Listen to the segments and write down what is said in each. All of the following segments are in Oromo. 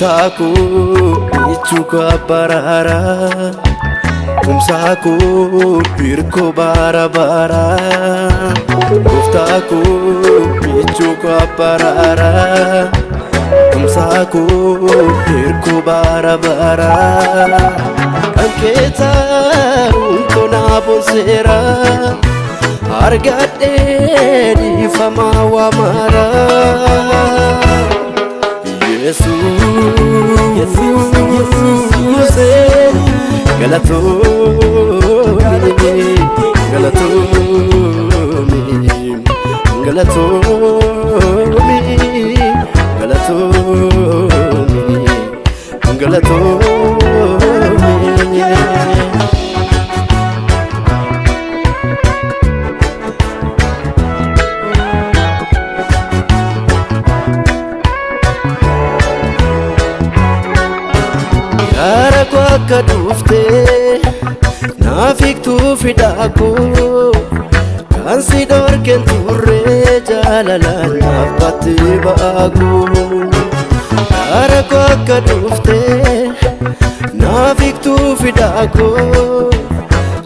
Goftaku ichuka barara Kumsaku birko bara bara Goftaku ichuka barara Kumsaku birko bara bara Kanketa unkona bonsera Argade di fama wa mara Jesus, Galatomi, Galatomi, Galatomi, Galatomi, Galatomi. Yara kwa kadufte nafiktu fidaku kansi dorken turre jalala nafati bagu Yara kwa kadufte nafiktu fidaku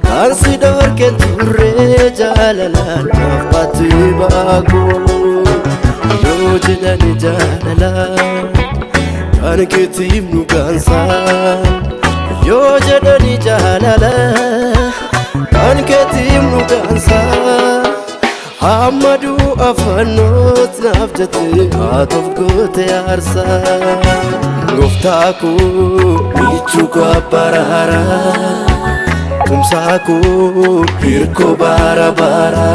kansi dorken turre jalala nafati bagu yo jidani jalala Anketim nugansa yo jadani jalala Anketim nugansa Hamadu afanot nafjate atof gote arsa Goftaku ichuka barara Kumsaku birko bara bara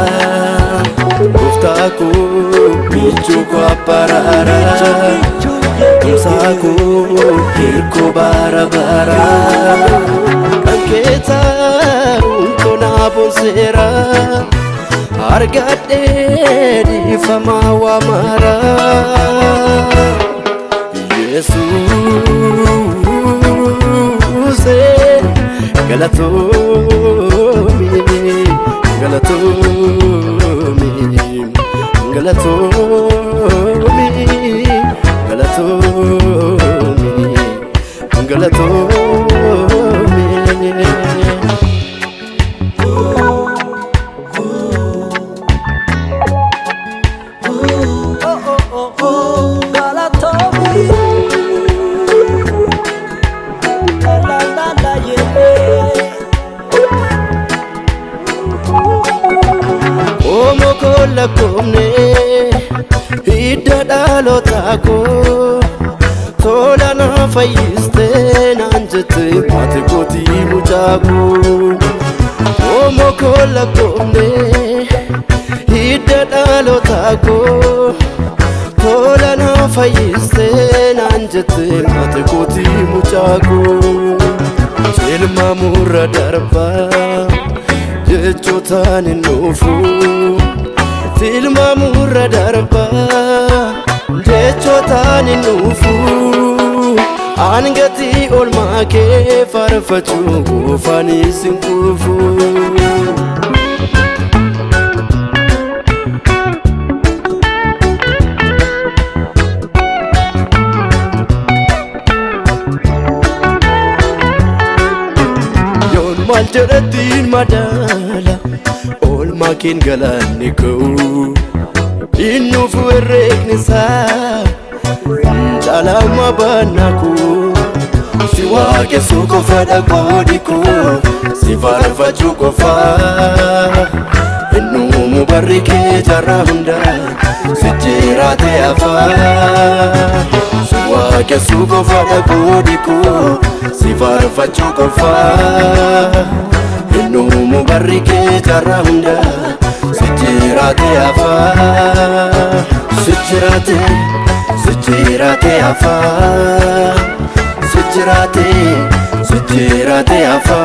Goftaku ichuka barara Kumsaku birko bara bara Kanketa unkona bonsera Argade di fama wa mara Jesus Galatomi Galatomi Galatomi Galatomi, Galatomi. Omo kola komne hidda dhalotako Tola na fayyiste nanjete mate koti muchaku Omo kola komne hidda dhalotako Tola na fayyiste nanjete mate koti muchaku Ilma murra darba jechotan nufu Ilma murra darba jechotan nufu Angati olma ke farfachu gofani sinkufu Yon maljaratin madala olma ken galaniku Innufu erreknisa Jalama banaku Siwake suko fada kodiku Sifarfa chuko fa Innu mubarrike jarahunda Sijirate afa Siwake suko fada kodiku Sifarfa chuko fa Innu mubarrike jarahunda Sijirate afa Sijirate afa Sijirate afa